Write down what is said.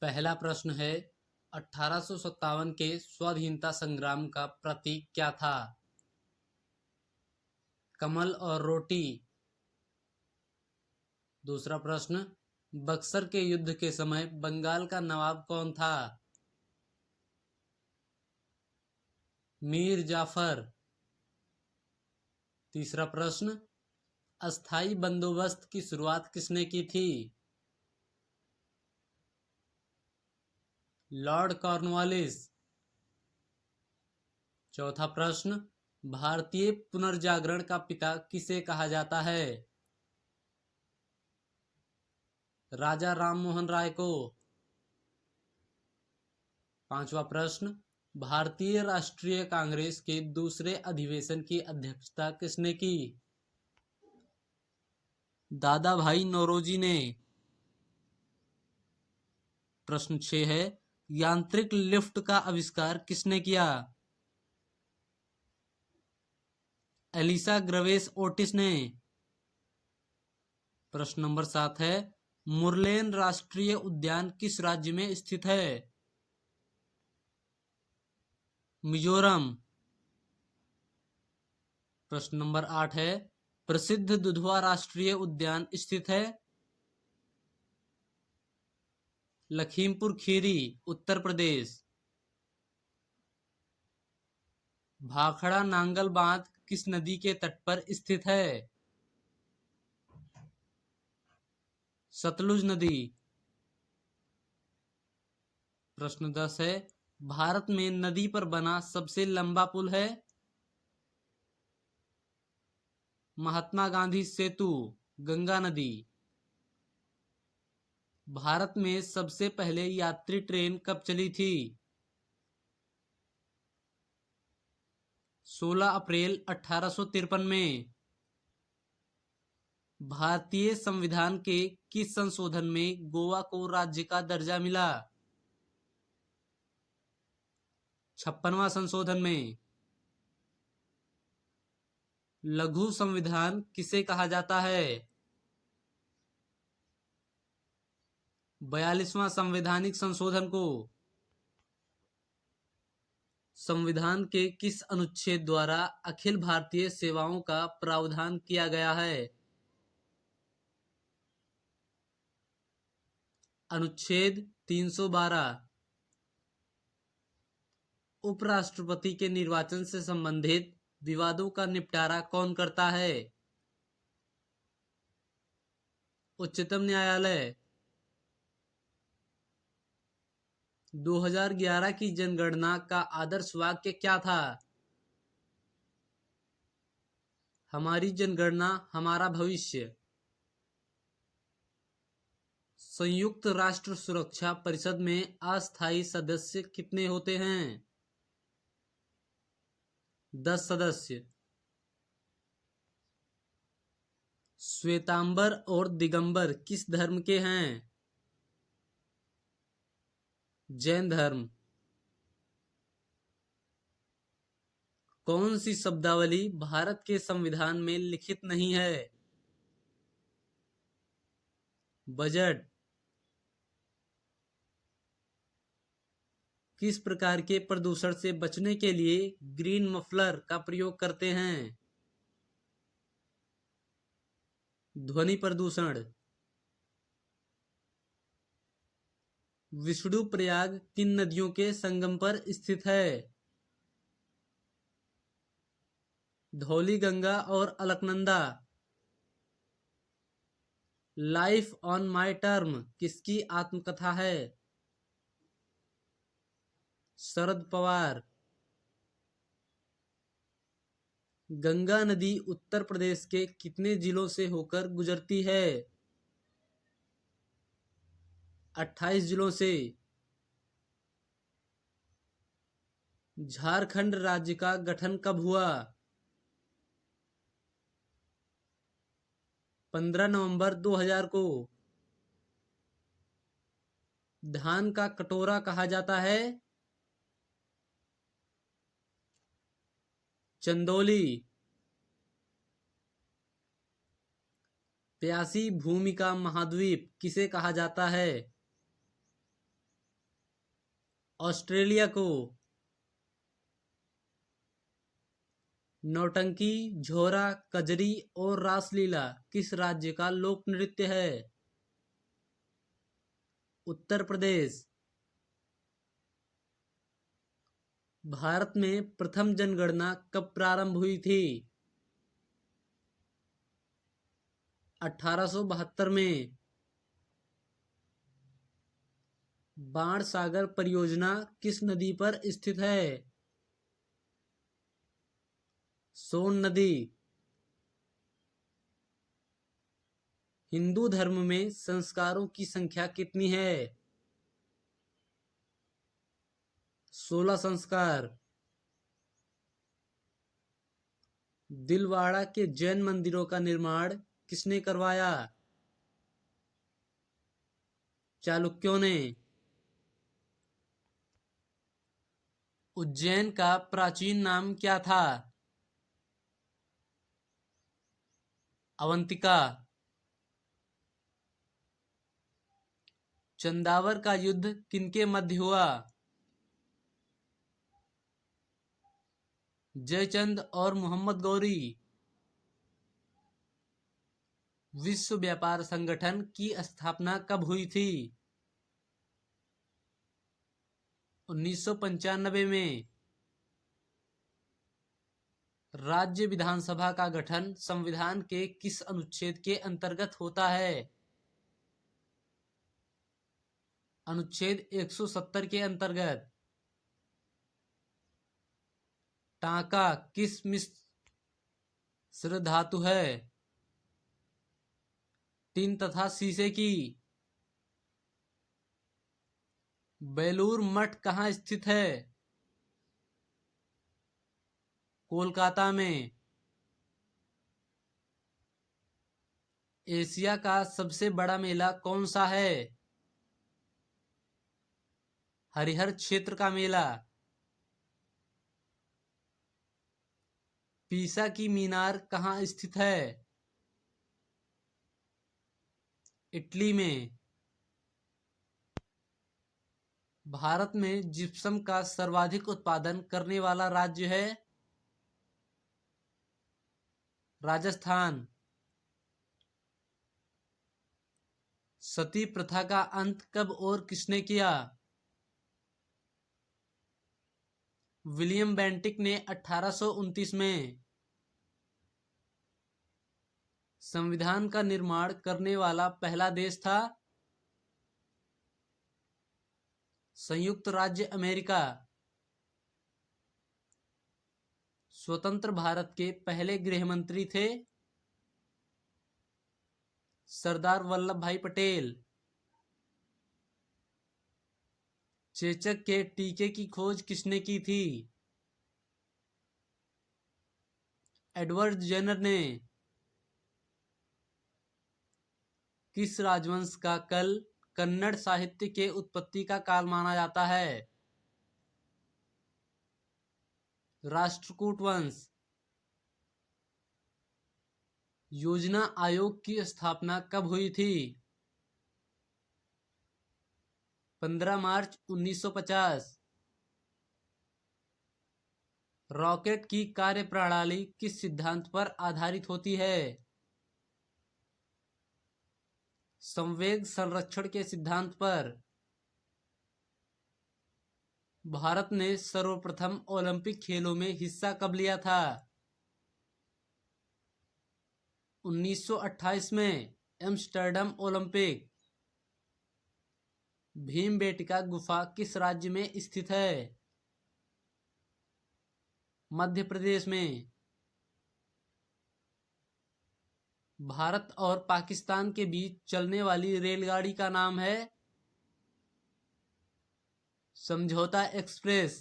पहला प्रश्न है 1857 के स्वाधीनता संग्राम का प्रतीक क्या था? कमल और रोटी। दूसरा प्रश्न, बक्सर के युद्ध के समय बंगाल का नवाब कौन था? मीर जाफर। तीसरा प्रश्न, अस्थाई बंदोबस्त की शुरुआत किसने की थी? Lord Cornwallis. चौथा प्रश्न, भारतीय पुनर्जागरण का पिता किसे कहा जाता है? राजा राममोहन राय को। पांचवा प्रश्न, भारतीय राष्ट्रीय कांग्रेस के दूसरे अधिवेशन की अध्यक्षता किसने की? दादा भाई नौरोजी ने। प्रश्न 6 है, यांत्रिक लिफ्ट का आविष्कार किसने किया? एलिसा ग्रवेस ओटिस ने। प्रश्न नंबर 7 है, मुरलेन राष्ट्रीय उद्यान किस राज्य में स्थित है? मिजोरम। प्रश्न नंबर 8 है, प्रसिद्ध दुधवा राष्ट्रीय उद्यान स्थित है? लखीमपुर खीरी, उत्तर प्रदेश। भाखड़ा नांगल बांध किस नदी के तट पर स्थित है? सतलुज नदी। प्रश्न 10 है, भारत में नदी पर बना सबसे लंबा पुल है? महात्मा गांधी सेतु, गंगा नदी। भारत में सबसे पहले यात्री ट्रेन कब चली थी? 16 अप्रैल 1853 में। भारतीय संविधान के किस संशोधन में गोवा को राज्य का दर्जा मिला? 56वां संशोधन में। लघु संविधान किसे कहा जाता है? 42वां संवैधानिक संशोधन को। संविधान के किस अनुच्छेद द्वारा अखिल भारतीय सेवाओं का प्रावधान किया गया है? अनुच्छेद 312। उपराष्ट्रपति के निर्वाचन से संबंधित विवादों का निपटारा कौन करता है? उच्चतम न्यायालय। 2011 की जनगणना का आदर्श वाक्य क्या था? हमारी जनगणना हमारा भविष्य। संयुक्त राष्ट्र सुरक्षा परिषद में अस्थायी सदस्य कितने होते हैं? 10 सदस्य। श्वेतांबर और दिगंबर किस धर्म के हैं? जैन धर्म। कौन सी शब्दावली भारत के संविधान में लिखित नहीं है? बजट। किस प्रकार के प्रदूषण से बचने के लिए ग्रीन मफलर का प्रयोग करते हैं? ध्वनि प्रदूषण। विष्णुप्रयाग किन नदियों के संगम पर स्थित है? धौली गंगा और Alaknanda. Life on my term किसकी आत्मकथा है? शरद पवार। गंगा नदी उत्तर प्रदेश के कितने जिलों से होकर गुजरती है? 28 जिलों से। झारखंड राज्य का गठन कब हुआ? 15 नवंबर 2000 को। धान का कटोरा कहा जाता है? चंदौली। प्यासी भूमि का महाद्वीप किसे कहा जाता है? ऑस्ट्रेलिया को। नौटंकी, झोरा, कजरी और रासलीला किस राज्य का लोक नृत्य है? उत्तर प्रदेश। भारत में प्रथम जनगणना कब प्रारंभ हुई थी? 1872 में। बाण सागर परियोजना किस नदी पर स्थित है? सोन नदी। हिंदू धर्म में संस्कारों की संख्या कितनी है? 16 संस्कार। दिलवाड़ा के जैन मंदिरों का निर्माण किसने करवाया? चालुक्यों ने। उज्जैन का प्राचीन नाम क्या था? अवंतिका। चंदावर का युद्ध किनके मध्य हुआ? जयचंद और मोहम्मद गौरी। विश्व व्यापार संगठन की स्थापना कब हुई थी? 1995 में। राज्य विधानसभा का गठन संविधान के किस अनुच्छेद के अंतर्गत होता है? अनुच्छेद 170 के अंतर्गत। टांका किस मिश्र धातु है? टिन तथा शीशे की। बेलूर मठ कहाँ स्थित है? कोलकाता में। एशिया का सबसे बड़ा मेला कौन सा है? हरिहर क्षेत्र का मेला। पीसा की मीनार कहाँ स्थित है? इटली में। भारत में जिप्सम का सर्वाधिक उत्पादन करने वाला राज्य है? राजस्थान। सती प्रथा का अंत कब और किसने किया? विलियम बेंटिक ने 1829 में। संविधान का निर्माण करने वाला पहला देश था? संयुक्त राज्य अमेरिका। स्वतंत्र भारत के पहले गृह मंत्री थे? सरदार वल्लभ भाई पटेल। चेचक के टीके की खोज किसने की थी? एडवर्ड जेनर ने। किस राजवंश का कन्नड़ साहित्य के उत्पत्ति का काल माना जाता है? राष्ट्रकूट वंश। योजना आयोग की स्थापना कब हुई थी? 15 मार्च 1950। रॉकेट की कार्यप्रणाली किस सिद्धांत पर आधारित होती है? संवेग संरक्षण के सिद्धांत पर। भारत ने सर्वप्रथम ओलंपिक खेलों में हिस्सा कब लिया था? 1928 में। Amsterdam Olympic. भीमबेटका गुफा किस राज्य में स्थित है? मध्य प्रदेश में। भारत और पाकिस्तान के बीच चलने वाली रेलगाड़ी का नाम है? समझौता एक्सप्रेस।